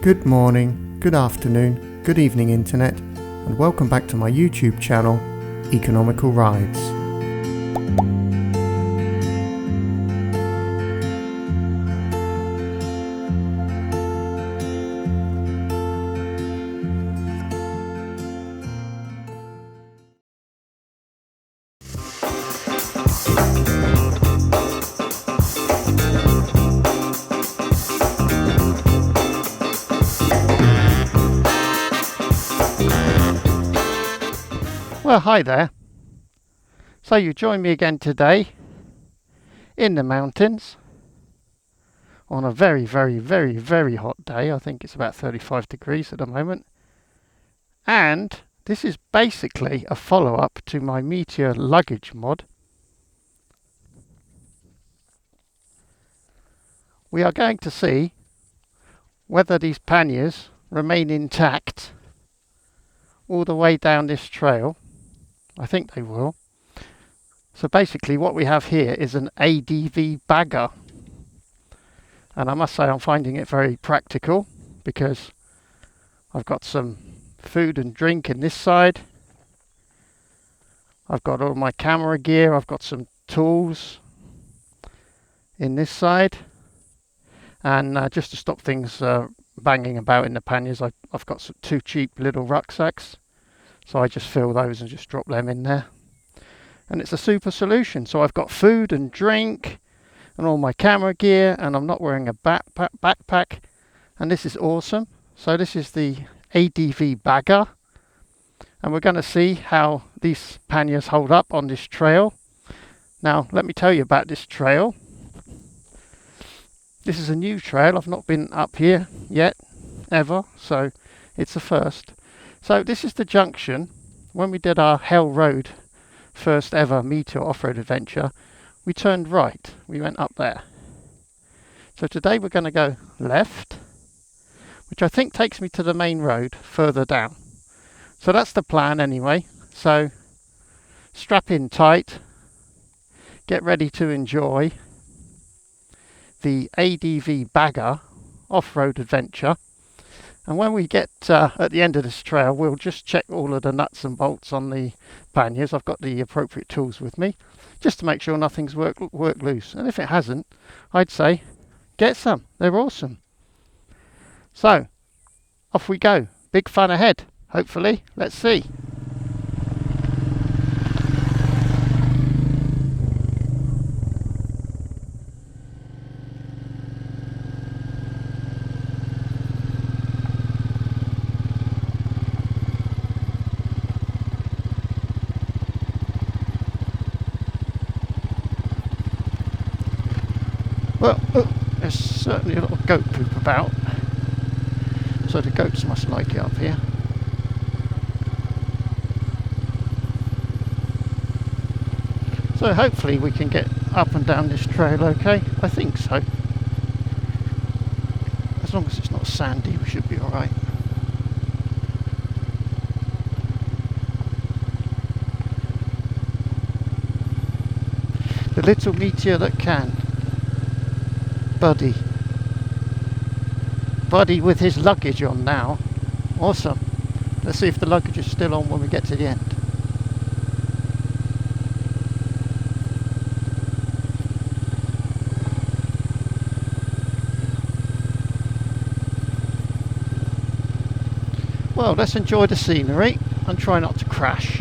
Good morning, good afternoon, good evening internet, and welcome back to my YouTube channel, Economical Rides. Well, hi there. So you join me again today in the mountains on a very hot day. I think it's about 35 degrees at the moment. And this is basically a follow-up to my Meteor luggage mod. We are going to see whether these panniers remain intact all the way down this trail. I think they will. So basically what we have here is an ADV bagger. And I must say I'm finding it very practical because I've got some food and drink in this side. I've got all my camera gear. I've got some tools in this side. And just to stop things banging about in the panniers, I've got two cheap little rucksacks. So I just fill those and just drop them in there. And it's a super solution. So I've got food and drink and all my camera gear, and I'm not wearing a backpack. And this is awesome. So this is the ADV bagger. And we're going to see how these panniers hold up on this trail. Now, let me tell you about this trail. This is a new trail. I've not been up here yet, ever. So it's a first. So this is the junction. When we did our Hell Road first ever Meteor off-road adventure, we turned right. We went up there. So today we're going to go left, which I think takes me to the main road further down. So that's the plan anyway. So strap in tight, get ready to enjoy the ADV bagger off-road adventure. And when we get at the end of this trail, we'll just check all of the nuts and bolts on the panniers. I've got the appropriate tools with me, just to make sure nothing's worked loose. And if it hasn't, I'd say get some. They're awesome. So, off we go. Big fun ahead, hopefully. Let's see. Well, there's certainly a lot of goat poop about, so the goats must like it up here. So hopefully we can get up and down this trail okay. I think so. As long as it's not sandy, we should be alright. The little meteor that can. Buddy with his luggage on now. Awesome. Let's see if the luggage is still on when we get to the end. Well, let's enjoy the scenery and try not to crash.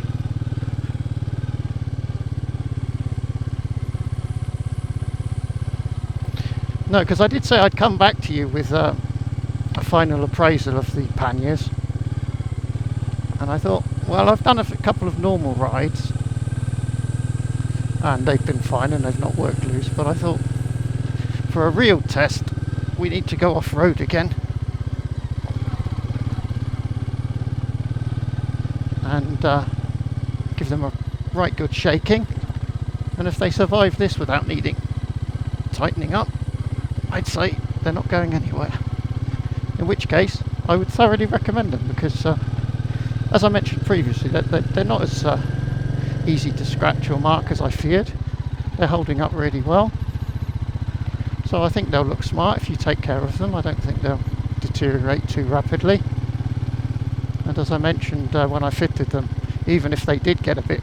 No, because I did say I'd come back to you with a final appraisal of the panniers. And I thought, well, I've done a couple of normal rides. And they've been fine and they've not worked loose. But I thought, for a real test, we need to go off-road again. And give them a right good shaking. And if they survive this without needing tightening up, I'd say they're not going anywhere. In which case, I would thoroughly recommend them because, as I mentioned previously, they're not as easy to scratch or mark as I feared. They're holding up really well. So I think they'll look smart if you take care of them. I don't think they'll deteriorate too rapidly. And as I mentioned when I fitted them, even if they did get a bit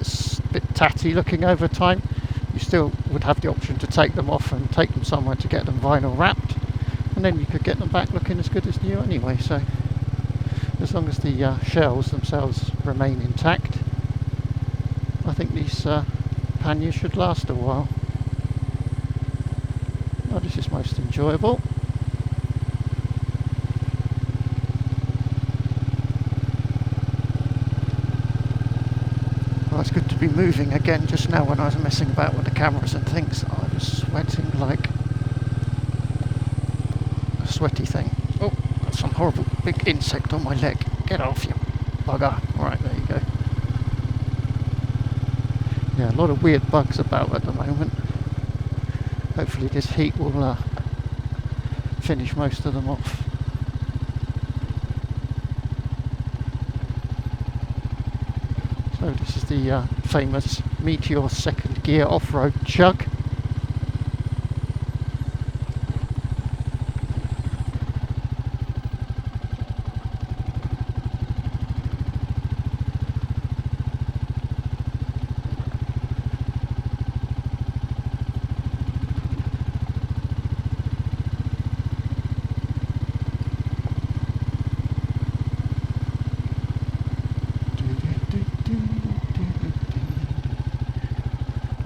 tatty looking over time, you still would have the option to take them off and take them somewhere to get them vinyl wrapped, and then you could get them back looking as good as new anyway. So as long as the shells themselves remain intact, I think these panniers should last a while. Oh, this is most enjoyable. Well, it's good to be moving again. Just now when I was messing about with the cameras and things, I was sweating like a sweaty thing. Oh, got some horrible big insect on my leg. Get off, you bugger. Right, there you go. Yeah, a lot of weird bugs about at the moment. Hopefully this heat will finish most of them off. So this is the famous Meteor second gear off-road chug.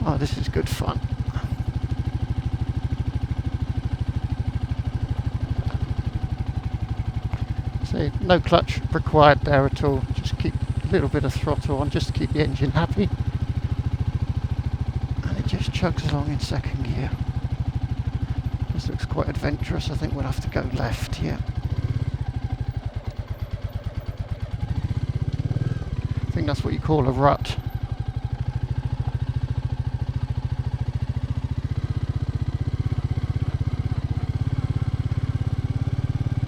Oh, this is good fun. So no clutch required there at all. Just keep a little bit of throttle on just to keep the engine happy. And it just chugs along in second gear. This looks quite adventurous. I think we'll have to go left here. I think that's what you call a rut.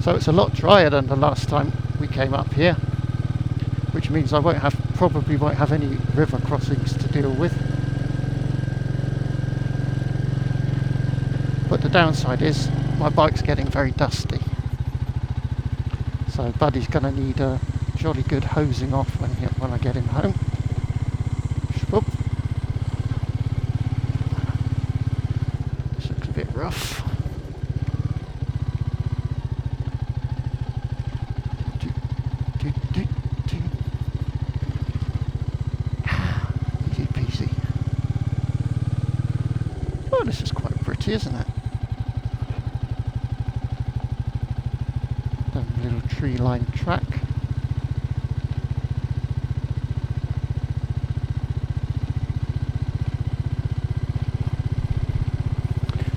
So it's a lot drier than the last time we came up here, which means I probably won't have any river crossings to deal with. But the downside is my bike's getting very dusty. So Buddy's going to need a jolly good hosing off when I get him home. Whoop. This looks a bit rough. Easy peasy. Oh, this is quite pretty, isn't it? A little tree-lined track.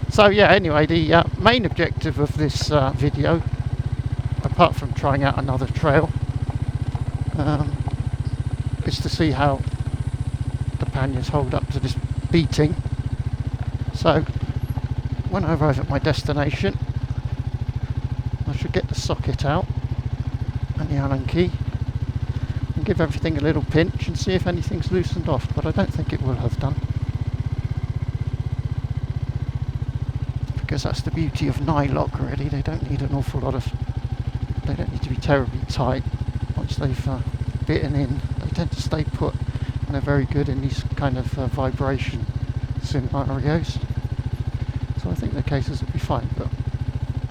So yeah, anyway, the main objective of this video, apart from trying out another trail, is to see how the panniers hold up to this beating. So when I arrive at my destination, I should get the socket out and the Allen key and give everything a little pinch and see if anything's loosened off, but I don't think it will have done, because that's the beauty of nylock really. They don't need an awful lot of, they don't need to be terribly tight. Once they've bitten in, they tend to stay put, and they're very good in these kind of vibration scenarios. So I think the cases will be fine, but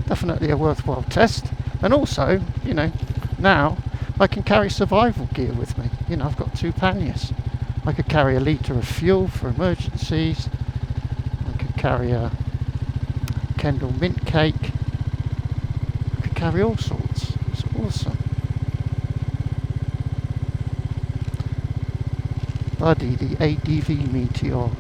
definitely a worthwhile test. And also, you know, now I can carry survival gear with me. You know, I've got 2 panniers. I could carry a litre of fuel for emergencies. I could carry a Kendall mint cake. I could carry all sorts. It's awesome. Buddy, the ADV Meteor.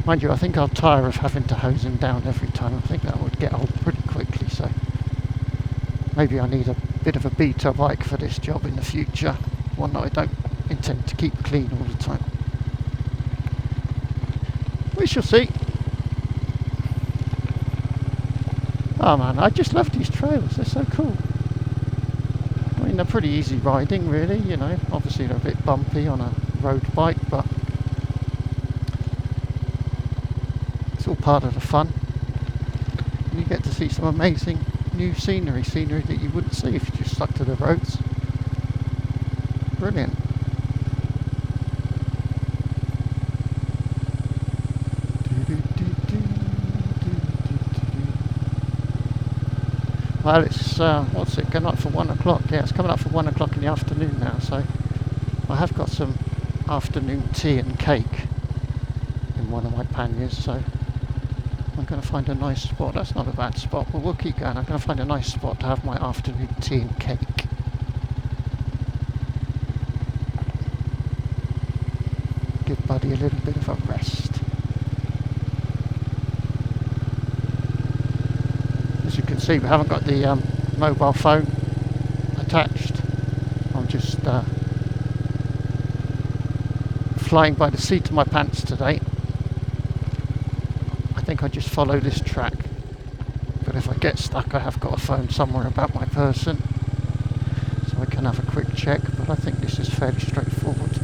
Mind you, I think I'll tire of having to hose him down every time. I think that would get old pretty quickly, so maybe I need a bit of a beta bike for this job in the future. One that I don't intend to keep clean all the time. We shall see. Oh man, I just love these trails. They're so cool. I mean, they're pretty easy riding, really, you know. Obviously they're a bit bumpy on a road bike, but it's all part of the fun. And you get to see some amazing new scenery that you wouldn't see if you just stuck to the roads. Brilliant. Well, it's, what's it, going up for 1 o'clock? Yeah, it's coming up for 1 o'clock in the afternoon now, so I have got some afternoon tea and cake in one of my panniers, so I'm going to find a nice spot. That's not a bad spot, but we'll keep going. I'm going to find a nice spot to have my afternoon tea and cake. Give Buddy a little bit of a rest. As you can see, we haven't got the mobile phone attached. I'm just flying by the seat of my pants today. I think I just follow this track, but if I get stuck I have got a phone somewhere about my person, so I can have a quick check, but I think this is fairly straightforward.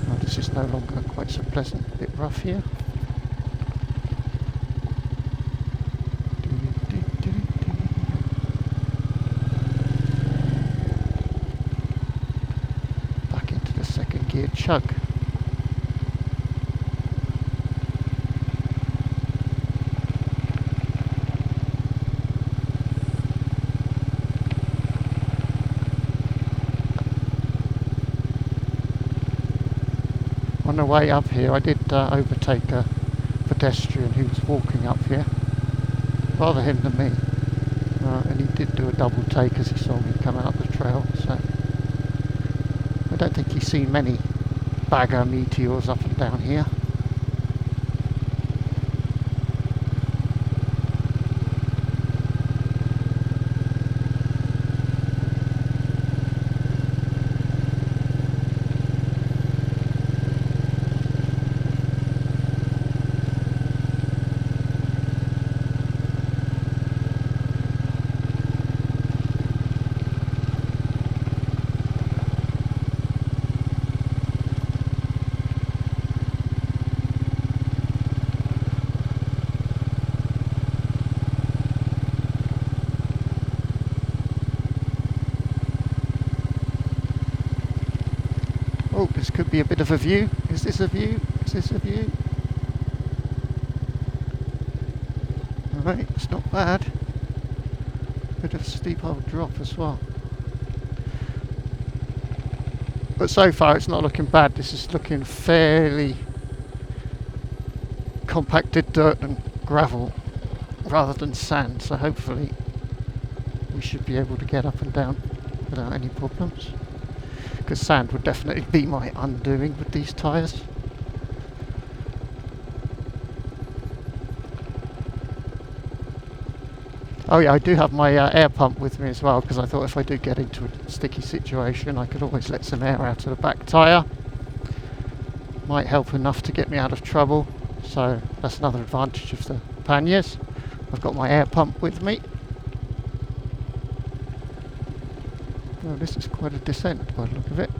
Oh, this is no longer quite so pleasant, a bit rough here. Back into the second gear chug. On the way up here I did overtake a pedestrian who was walking up here, rather him than me, and he did do a double take as he saw me coming up the trail, so I don't think he's seen many bagger meteors up and down here. Oh, this could be a bit of a view. Is this a view? Is this a view? Alright, it's not bad. Bit of a steep old drop as well. But so far it's not looking bad. This is looking fairly compacted dirt and gravel rather than sand, so hopefully we should be able to get up and down without any problems. Because sand would definitely be my undoing with these tyres. Oh yeah, I do have my air pump with me as well, because I thought if I do get into a sticky situation I could always let some air out of the back tyre. Might help enough to get me out of trouble, so that's another advantage of the panniers. I've got my air pump with me. Oh, this is quite a descent by the look of it.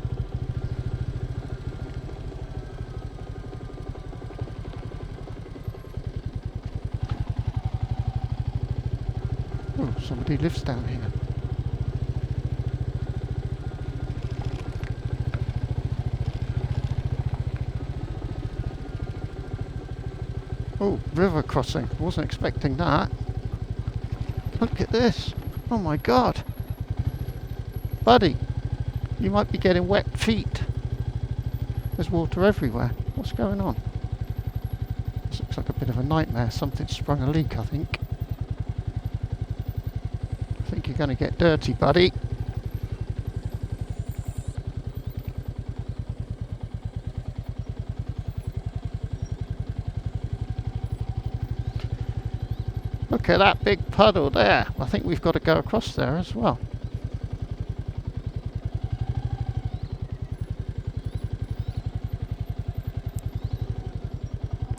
Oh, somebody lives down here. Oh, river crossing. Wasn't expecting that. Look at this. Oh my god. Buddy, you might be getting wet feet. There's water everywhere. What's going on? This looks like a bit of a nightmare. Something sprung a leak, I think. I think you're going to get dirty, buddy. Look at that big puddle there. I think we've got to go across there as well.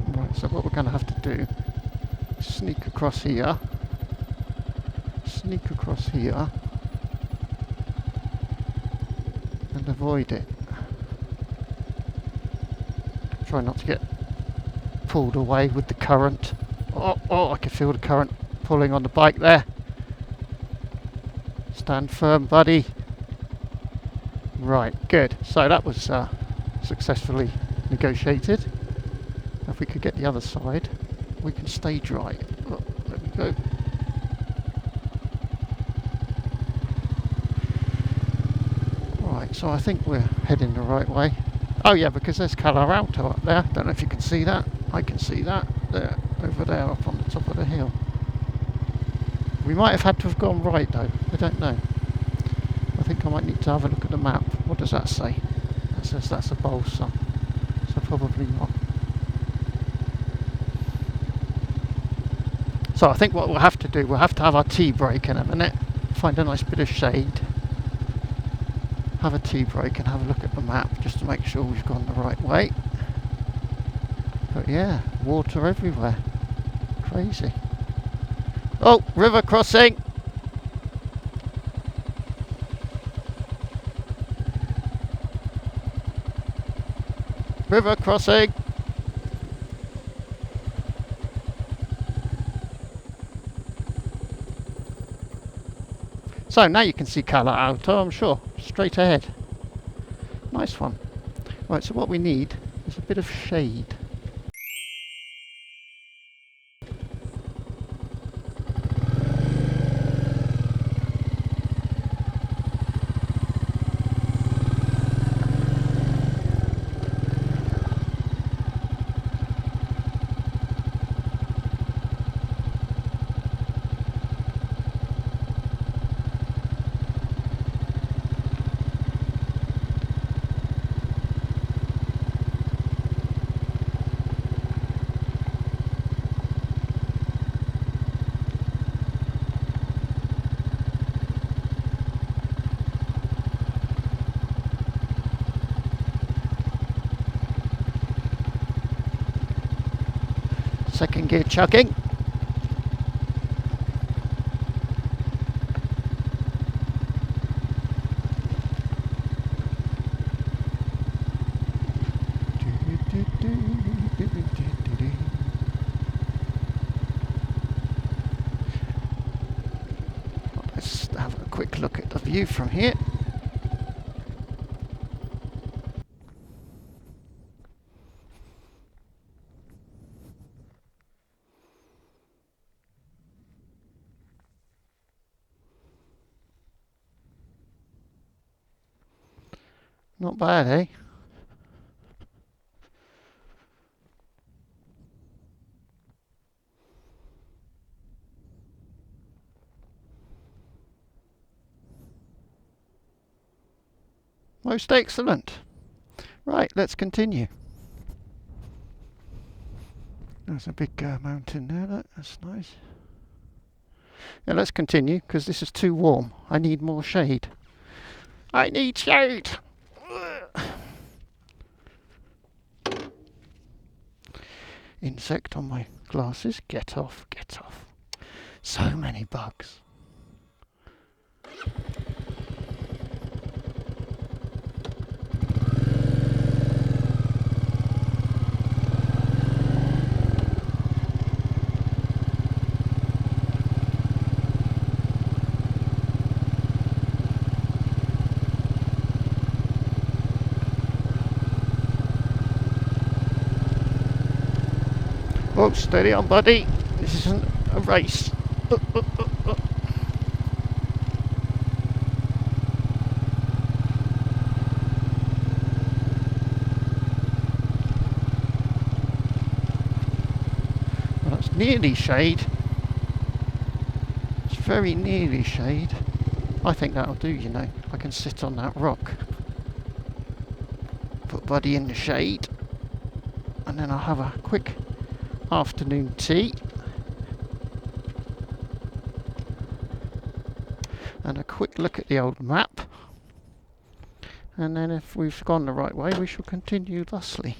Right, so what we're going to have to do is sneak across here, and avoid it. Try not to get pulled away with the current. Oh, I can feel the current pulling on the bike there. Stand firm, buddy. Right, good. So that was successfully negotiated. If we could get the other side, we can stay dry. Oh, there we go. Right, so I think we're heading the right way. Oh yeah, because there's Cala Alto up there. Don't know if you can see that. I can see that. There, over there, up on the top of the hill. We might have had to have gone right though. I don't know. I think I might need to have a look at the map. What does that say? That says that's a balsa. So probably not. So I think what we'll have to do, we'll have to have our tea break in a minute. Find a nice bit of shade. Have a tea break and have a look at the map just to make sure we've gone the right way. But yeah, water everywhere. Crazy. Oh, river crossing! River crossing! So now you can see Cala Alto, I'm sure, straight ahead. Nice one. Right, so what we need is a bit of shade. Second gear chugging. Let's have a quick look at the view from here. Not bad, eh? Most excellent. Right, let's continue. There's a big mountain there, that's nice. Yeah, let's continue, because this is too warm. I need more shade. I need shade! Insect on my glasses. Get off, get off. So many bugs. Oh, steady on, buddy. This isn't a race. Well, that's nearly shade. It's very nearly shade. I think that'll do, you know. I can sit on that rock. Put buddy in the shade. And then I'll have a quick afternoon tea and a quick look at the old map, and then if we've gone the right way we shall continue thusly.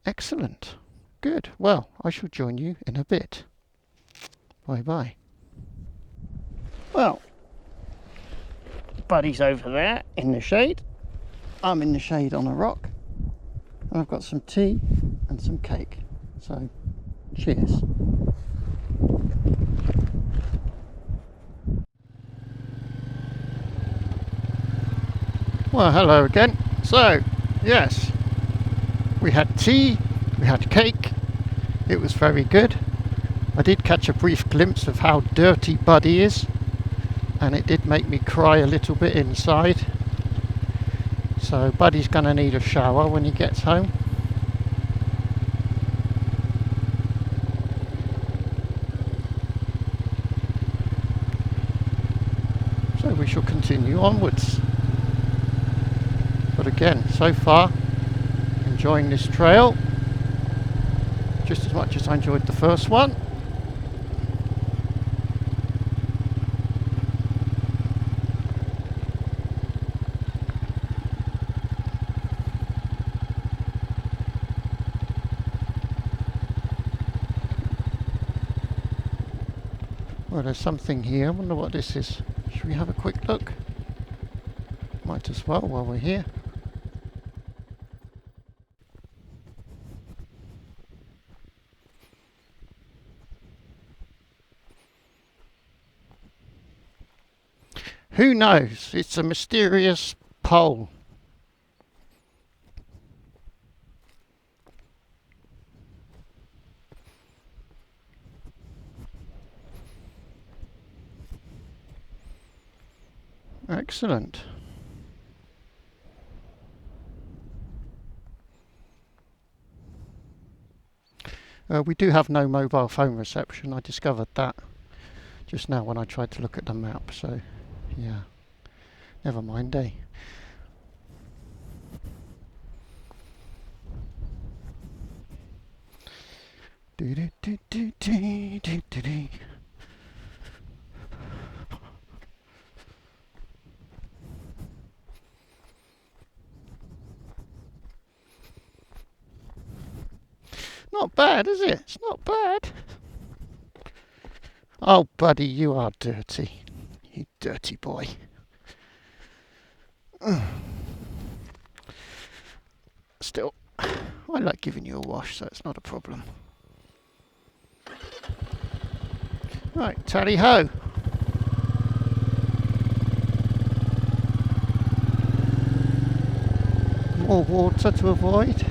Excellent. Good. Well, I shall join you in a bit. Bye bye. Well, buddy's over there in the shade. I'm in the shade on a rock. And I've got some tea and some cake. So, cheers. Well, hello again. So, yes, we had tea, we had cake. It was very good. I did catch a brief glimpse of how dirty Buddy is, and it did make me cry a little bit inside. So Buddy's going to need a shower when he gets home. So we shall continue onwards. But again, so far, enjoying this trail just as much as I enjoyed the first one. Well, there's something here. I wonder what this is. Should we have a quick look? Might as well while we're here. Who knows? It's a mysterious pole. Excellent. We do have no mobile phone reception. I discovered that just now when I tried to look at the map. So, yeah, never mind, eh? Do do do do do do do do. Not bad, is it? It's not bad. Oh, Buddy, you are dirty. You dirty boy. Still, I like giving you a wash, so it's not a problem. Right, tally ho. More water to avoid.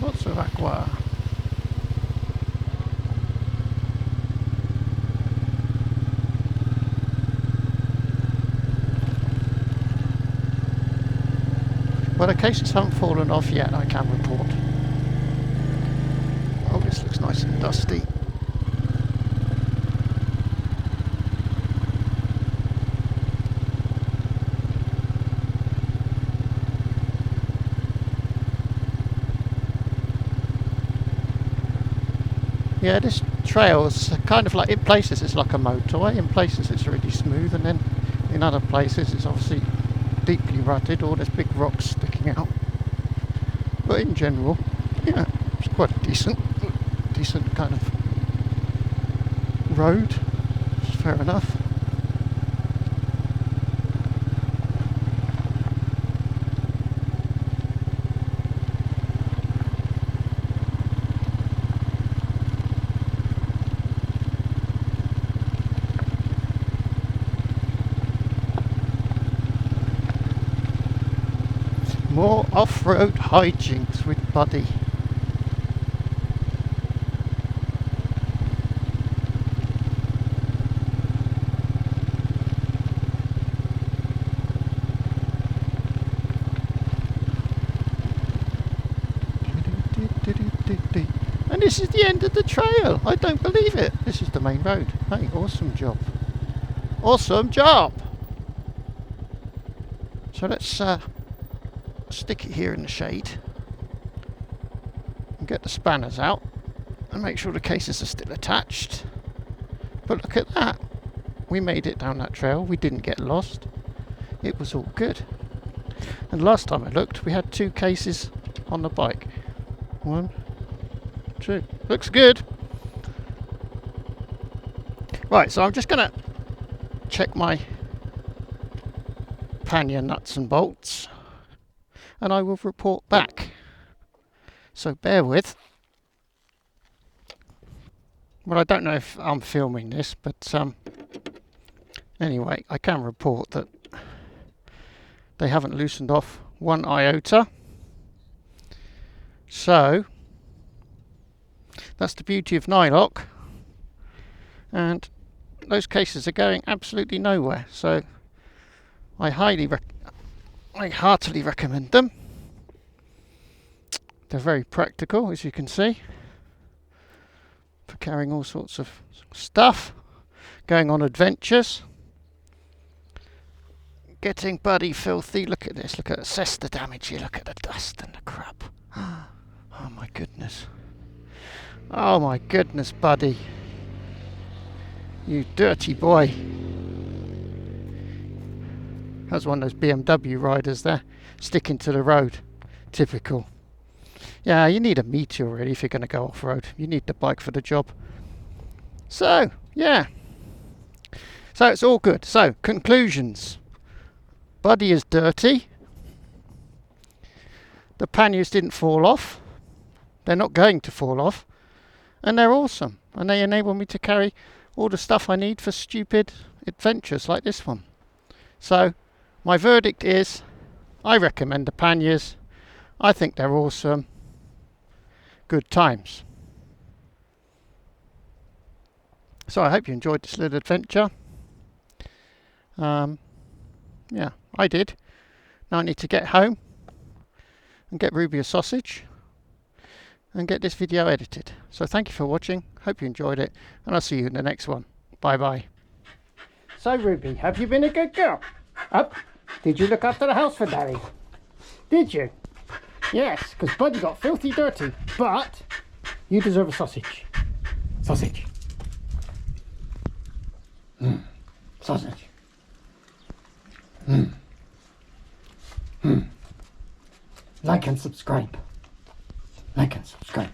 Lots of aqua. Well, the cases haven't fallen off yet, I can report. Oh, this looks nice and dusty. Yeah, this trail is kind of like, in places it's like a motorway, in places it's really smooth, and then in other places it's obviously deeply rutted or there's big rocks sticking out. But in general, yeah, it's quite a decent kind of road. It's fair enough. More off-road hijinks with Buddy. And this is the end of the trail. I don't believe it. This is the main road. Hey, awesome job. Awesome job. So let's stick it here in the shade and get the spanners out and make sure the cases are still attached. But look at that. We made it down that trail. We didn't get lost. It was all good. And last time I looked, we had 2 cases on the bike. 1, 2. Looks good. Right, so I'm just going to check my pannier nuts and bolts, and I will report back. So bear with. Well, I don't know if I'm filming this, but anyway, I can report that they haven't loosened off 1 iota. So that's the beauty of nylock, and those cases are going absolutely nowhere. So I heartily recommend them. They're very practical, as you can see, for carrying all sorts of stuff, going on adventures, getting bloody filthy. Look at this, look at assess the damage here, look at the dust and the crap. Oh my goodness. Oh my goodness, buddy. You dirty boy. That's one of those BMW riders there, sticking to the road. Typical. Yeah, you need a Meteor really if you're going to go off-road. You need the bike for the job. So, yeah. So it's all good. So, conclusions. Body is dirty. The panniers didn't fall off. They're not going to fall off. And they're awesome. And they enable me to carry all the stuff I need for stupid adventures like this one. So, my verdict is, I recommend the panniers. I think they're awesome. Good times. So I hope you enjoyed this little adventure. Yeah, I did. Now I need to get home and get Ruby a sausage and get this video edited. So thank you for watching. Hope you enjoyed it, and I'll see you in the next one. Bye bye. So Ruby, have you been a good girl? Up? Did you look after the house for Daddy? Did you? Yes, because Buddy got filthy dirty, but you deserve a sausage. Sausage. Sausage. Like and subscribe. Like and subscribe.